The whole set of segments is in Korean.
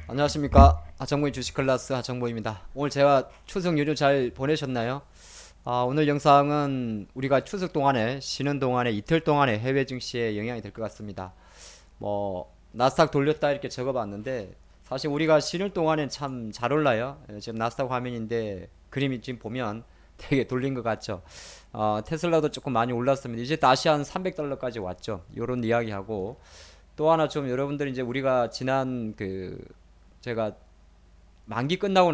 안녕하십니까. 하정보의 주식 클래스 하정보입니다. 오늘 제가 추석 연휴 잘 보내셨나요? 오늘 영상은 우리가 추석 동안에 쉬는 동안에 이틀 동안에 해외 증시에 영향이 될 것 같습니다. 나스닥 돌렸다 이렇게 적어봤는데 사실 우리가 쉬는 동안엔 참 잘 올라요. 지금 나스닥 화면인데 그림이 지금 보면 되게 돌린 것 같죠. 테슬라도 조금 많이 올랐습니다. 이제 다시 한 300달러까지 왔죠. 요런 이야기하고 또 하나 좀 여러분들이 이제 우리가 지난 제가 만기 끝나고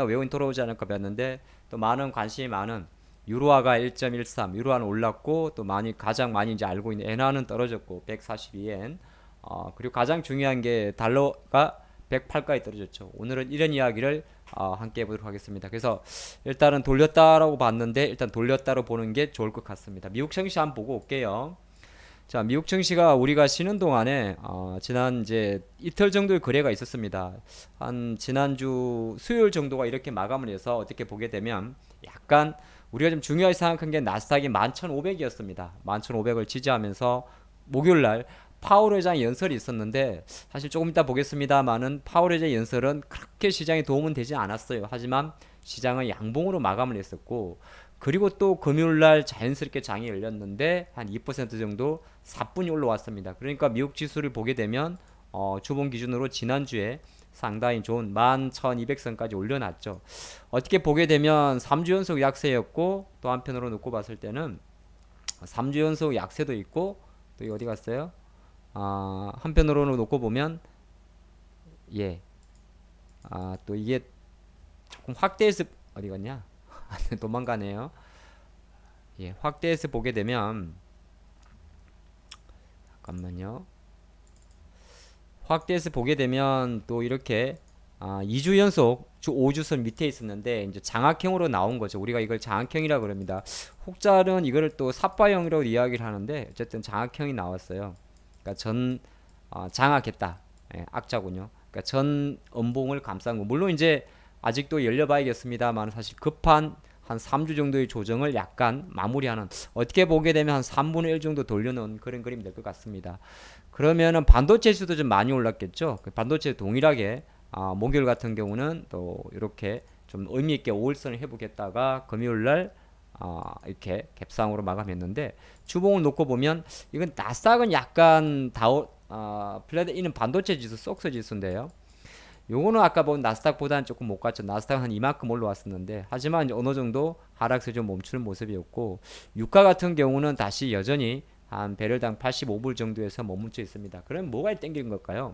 외국인 돌아오지 않을까 봤는데 또 많은 관심이 많은 유로화가 1.13, 유로화는 올랐고 또 가장 많이 이제 알고 있는 엔화는 떨어졌고 142엔. 그리고 가장 중요한 게 달러가 108까지 떨어졌죠. 오늘은 이런 이야기를 함께 해보도록 하겠습니다. 그래서 일단은 돌렸다라고 봤는데 일단 돌렸다로 보는 게 좋을 것 같습니다. 미국 증시 한번 보고 올게요. 자, 미국 증시가 우리가 쉬는 동안에 지난 이제 이틀 정도의 거래가 있었습니다. 한 지난주 수요일 정도가 이렇게 마감을 해서 어떻게 보게 되면 약간 우리가 좀 중요하게 생각한 게 나스닥이 11,500이었습니다. 11,500을 지지하면서 목요일 날 파월 회장 연설이 있었는데 사실 조금 이따 보겠습니다만은 파월 회장 연설은 그렇게 시장에 도움은 되지 않았어요. 하지만 시장은 양봉으로 마감을 했었고 그리고 또 금요일날 자연스럽게 장이 열렸는데 한 2% 정도 사뿐히 올라왔습니다. 그러니까 미국 지수를 보게 되면 주봉 기준으로 지난주에 상당히 좋은 11,200선까지 올려놨죠. 어떻게 보게 되면 3주 연속 약세였고 또 한편으로 놓고 봤을 때는 3주 연속 약세도 있고 또 어디 갔어요? 한편으로는 놓고 보면 예. 또 이게 조금 확대해서 어디 갔냐? 도망가네요. 예, 확대해서 보게 되면 잠깐만요. 확대해서 보게 되면 또 이렇게 2주 연속 주 5주선 밑에 있었는데 이제 장악형으로 나온 거죠. 우리가 이걸 장악형이라 그럽니다. 혹자는 이거를 또 삽바형이라고 이야기를 하는데 어쨌든 장악형이 나왔어요. 그러니까 장악했다. 예, 악자군요. 그러니까 전 음봉을 감싼 거. 물론 이제 아직도 열려봐야겠습니다만 사실 급한 한 3주 정도의 조정을 약간 마무리하는 어떻게 보게 되면 한 3분의 1 정도 돌려놓은 그런 그림이 될 것 같습니다. 그러면은 반도체 수도 좀 많이 올랐겠죠. 반도체 동일하게 목요일 같은 경우는 또 이렇게 좀 의미 있게 5일선을 회복했다가 금요일 날 이렇게 갭상으로 마감했는데 주봉을 놓고 보면 이건 나스닥은 약간 플랫 이는 반도체 지수 속스 지수인데요. 요거는 아까 본 나스닥보다는 조금 못 갔죠. 나스닥은 한 이만큼 올라왔었는데 하지만 어느 정도 하락세 좀 멈추는 모습이었고 유가 같은 경우는 다시 여전히 한 배럴당 85불 정도에서 머무르고 있습니다. 그럼 뭐가 땡기는 걸까요?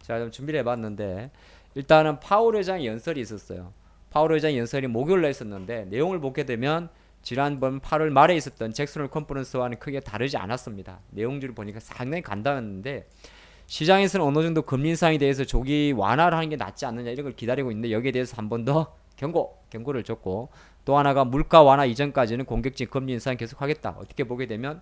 제가 좀 준비를 해봤는데 일단은 파월 회장 연설이 있었어요. 파월 회장 연설이 목요일에 있었는데 내용을 보게 되면 지난번 8월 말에 있었던 잭슨 홀 컨퍼런스와는 크게 다르지 않았습니다. 내용들을 보니까 상당히 간단했는데 시장에서는 어느 정도 금리 인상에 대해서 조기 완화를 하는 게 낫지 않느냐 이런 걸 기다리고 있는데 여기에 대해서 한 번 더 경고를 줬고 또 하나가 물가 완화 이전까지는 공격적인 금리 인상 계속하겠다. 어떻게 보게 되면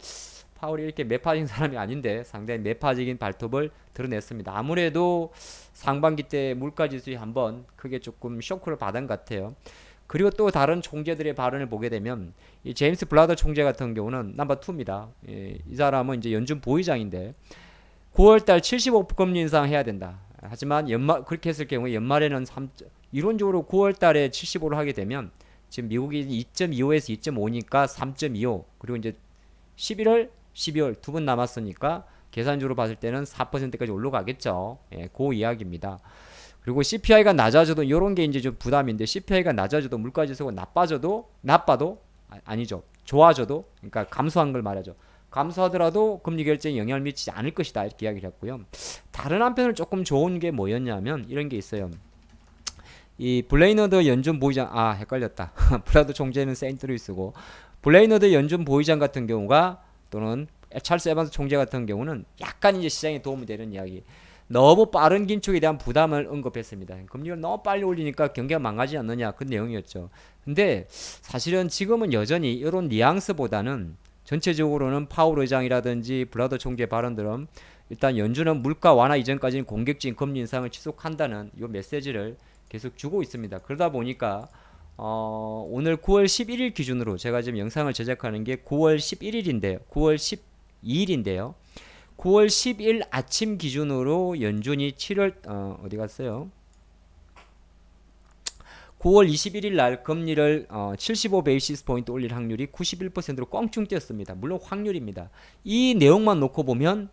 파월이 이렇게 매파적인 사람이 아닌데 상당히 매파적인 발톱을 드러냈습니다. 아무래도 상반기 때 물가 지수에 한번 크게 조금 쇼크를 받은 것 같아요. 그리고 또 다른 총재들의 발언을 보게 되면 이 제임스 블라더 총재 같은 경우는 넘버 2입니다. 이 사람은 이제 연준 보의장인데 9월달 75금리 인상해야 된다. 하지만 그렇게 했을 경우에 연말에는 이론적으로 9월달에 75를 하게 되면 지금 미국이 2.25에서 2.5니까 3.25 그리고 이제 11월, 12월 두 번 남았으니까 계산적으로 봤을 때는 4%까지 올라가겠죠. 예, 그 이야기입니다. 그리고 CPI가 낮아져도 이런 게 이제 좀 부담인데 CPI가 낮아져도 물가지수가 나빠도 아니죠. 좋아져도 그러니까 감소한 걸 말하죠. 감소하더라도 금리 결정에 영향을 미치지 않을 것이다 이렇게 이야기를 했고요. 다른 한편으로 조금 좋은 게 뭐였냐면 이런 게 있어요. 이 블레이너드 연준 보의장 헷갈렸다. 브라드 총재는 세인트루이스고 블레이너드 연준 보의장 같은 경우가 또는 찰스 에반스 총재 같은 경우는 약간 이제 시장에 도움이 되는 이야기. 너무 빠른 긴축에 대한 부담을 언급했습니다. 금리를 너무 빨리 올리니까 경기가 망가지지 않느냐 그 내용이었죠. 근데 사실은 지금은 여전히 이런 뉘앙스보다는 전체적으로는 파월 의장이라든지 브라더 총재 발언들은 일단 연준은 물가 완화 이전까지는 공격적인 금리 인상을 지속한다는 이 메시지를 계속 주고 있습니다. 그러다 보니까 오늘 9월 11일 기준으로 제가 지금 영상을 제작하는 게 9월 11일인데요. 9월 12일인데요. 9월 10일 아침 기준으로 연준이 7월 어디 갔어요? 9월 21일 날 금리를 75 베이시스 포인트 올릴 확률이 91%로 껑충 뛰었습니다. 물론 확률입니다. 이 내용만 놓고 보면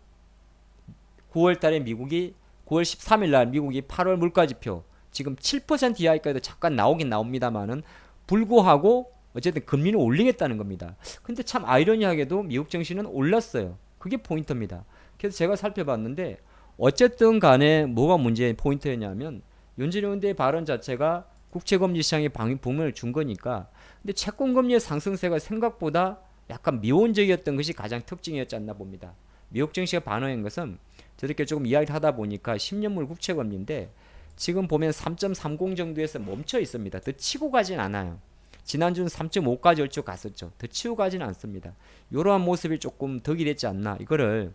9월 달에 미국이 9월 13일 날 미국이 8월 물가지표 지금 7% 이하까지도 잠깐 나오긴 나옵니다만은 불구하고 어쨌든 금리는 올리겠다는 겁니다. 근데 참 아이러니하게도 미국 증시는 올랐어요. 그게 포인트입니다. 그래서 제가 살펴봤는데 어쨌든 간에 뭐가 문제의 포인트였냐면 윤석열 의원의 발언 자체가 국채금리 시장에 붕을 준 거니까. 근데 채권금리의 상승세가 생각보다 약간 미온적이었던 것이 가장 특징이었지 않나 봅니다. 미국 증시가 반응한 것은 저렇게 조금 이야기를 하다 보니까 10년물 국채금리인데 지금 보면 3.30 정도에서 멈춰 있습니다. 더 치고 가진 않아요. 지난주는 3.5까지 얼추 갔었죠. 더 치고 가지는 않습니다. 이러한 모습이 조금 덕이 됐지 않나. 이거를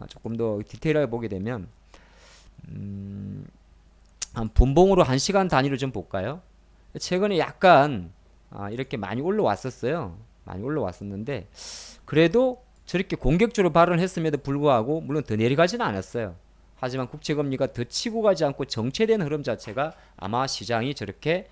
조금 더 디테일하게 보게 되면 분봉으로 1시간 단위로 좀 볼까요? 최근에 약간 이렇게 많이 올라왔었어요. 많이 올라왔었는데 그래도 저렇게 공격적으로 발언했음에도 불구하고 물론 더 내려가지는 않았어요. 하지만 국채금리가 더 치고 가지 않고 정체된 흐름 자체가 아마 시장이 저렇게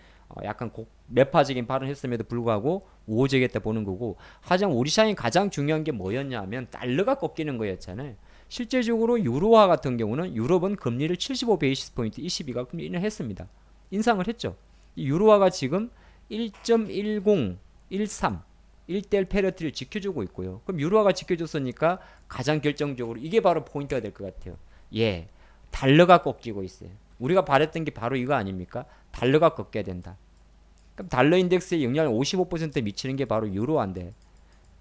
약간 매파적인 발언했음에도 불구하고 우호적이었다 보는 거고, 하지만 우리 시장이 가장 중요한 게 뭐였냐면 달러가 꺾이는 거였잖아요. 실제적으로 유로화 같은 경우는 유럽은 금리를 75 베이시스 포인트 22가 금리 인하했습니다. 인상을 했죠. 이 유로화가 지금 1.10, 13 1대1 페러티를 지켜주고 있고요. 그럼 유로화가 지켜줬으니까 가장 결정적으로 이게 바로 포인트가 될 것 같아요. 예, 달러가 꺾이고 있어요. 우리가 바랬던 게 바로 이거 아닙니까? 달러가 꺾여야 된다. 그럼 달러 인덱스에 영향을 55% 미치는 게 바로 유로화인데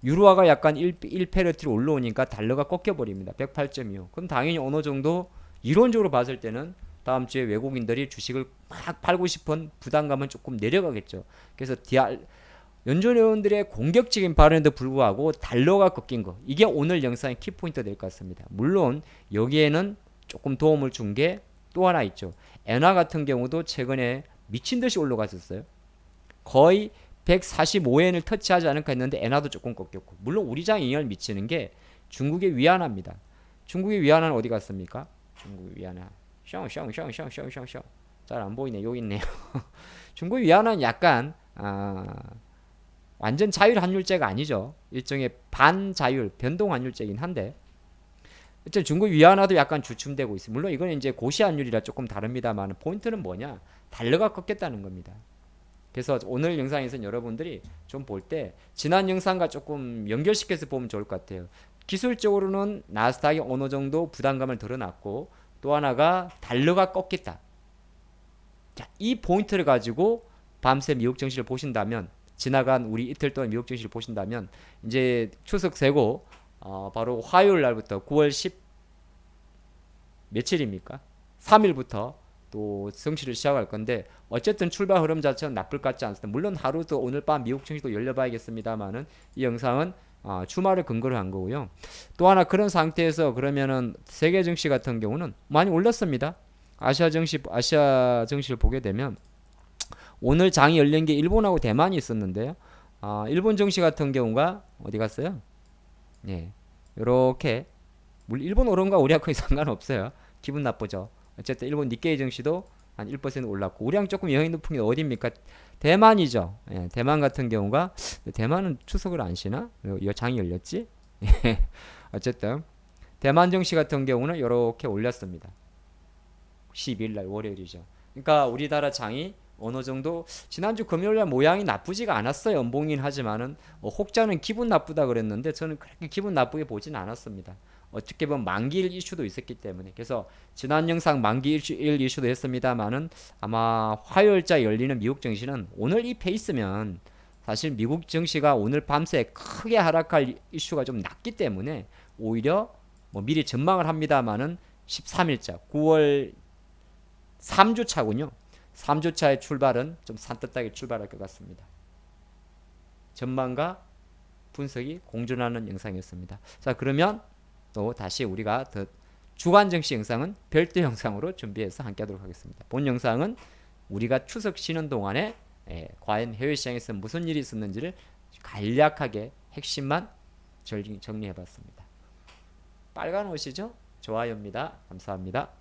유로화가 약간 1페러티로 올라오니까 달러가 꺾여버립니다. 108.25. 그럼 당연히 어느 정도 이론적으로 봤을 때는 다음 주에 외국인들이 주식을 막 팔고 싶은 부담감은 조금 내려가겠죠. 그래서 연준 의원들의 공격적인 발언에도 불구하고 달러가 꺾인 거, 이게 오늘 영상의 키포인트가 될 것 같습니다. 물론 여기에는 조금 도움을 준 게 또 하나 있죠. 엔화 같은 경우도 최근에 미친 듯이 올라갔었어요. 거의 145엔을 터치하지 않을까 했는데 엔화도 조금 꺾였고, 물론 우리 장에 영향을 미치는 게 중국의 위안화입니다. 중국의 위안화는 어디 갔습니까? 중국의 위안화 숑숑숑숑숑숑 잘 안 보이네. 여기 있네요. 중국의 위안화는 약간 완전 자율 환율제가 아니죠. 일종의 반자율 변동 환율제긴 한데 어쨌든 중국 위안화도 약간 주춤되고 있습니다. 물론 이건 이제 고시 환율이라 조금 다릅니다만 포인트는 뭐냐? 달러가 꺾였다는 겁니다. 그래서 오늘 영상에서는 여러분들이 좀 볼 때 지난 영상과 조금 연결시켜서 보면 좋을 것 같아요. 기술적으로는 나스닥이 어느 정도 부담감을 덜어놨고 또 하나가 달러가 꺾였다. 자, 이 포인트를 가지고 밤새 미국 증시를 보신다면, 지나간 우리 이틀 동안 미국 증시를 보신다면 이제 추석 세고 바로 화요일 날부터 9월 10 며칠입니까? 3일부터 또 증시를 시작할 건데 어쨌든 출발 흐름 자체는 나쁠 것 같지 않습니다. 물론 하루도 오늘 밤 미국 증시도 열려봐야겠습니다만은 이 영상은 주말을 근거로 한 거고요. 또 하나 그런 상태에서 그러면은 세계 증시 같은 경우는 많이 올랐습니다. 아시아 증시를 보게 되면 오늘 장이 열린 게 일본하고 대만이 있었는데요. 일본 증시 같은 경우가 어디 갔어요? 예, 이렇게 일본 오른 거 우리하고 거의 상관없어요. 기분 나쁘죠. 어쨌든 일본 니케이 증시도 한 1% 올랐고 우리랑 조금 영향이 높은 게 어디입니까? 대만이죠. 예, 대만 같은 경우가 대만은 추석을 안 쉬나? 이 장이 열렸지? 어쨌든 대만 증시 같은 경우는 이렇게 올렸습니다. 12일 날 월요일이죠. 그러니까 우리나라 장이 어느 정도 지난주 금요일날 모양이 나쁘지가 않았어요. 연봉이긴 하지만은 혹자는 기분 나쁘다 그랬는데 저는 그렇게 기분 나쁘게 보진 않았습니다. 어떻게 보면 만기일 이슈도 있었기 때문에. 그래서 지난 영상 만기일 이슈도 했습니다만은 아마 화요일자 열리는 미국 증시는 오늘 이 페이스면 사실 미국 증시가 오늘 밤새 크게 하락할 이슈가 좀 낮기 때문에 오히려 뭐 미리 전망을 합니다만은 13일자 9월 3주 차군요. 3주 차의 출발은 좀 산뜻하게 출발할 것 같습니다. 전망과 분석이 공존하는 영상이었습니다. 자, 그러면 또 다시 우리가 더 주간 증시 영상은 별도 영상으로 준비해서 함께 하도록 하겠습니다. 본 영상은 우리가 추석 쉬는 동안에 과연 해외 시장에서 무슨 일이 있었는지를 간략하게 핵심만 정리해 봤습니다. 빨간 옷이죠? 좋아요입니다. 감사합니다.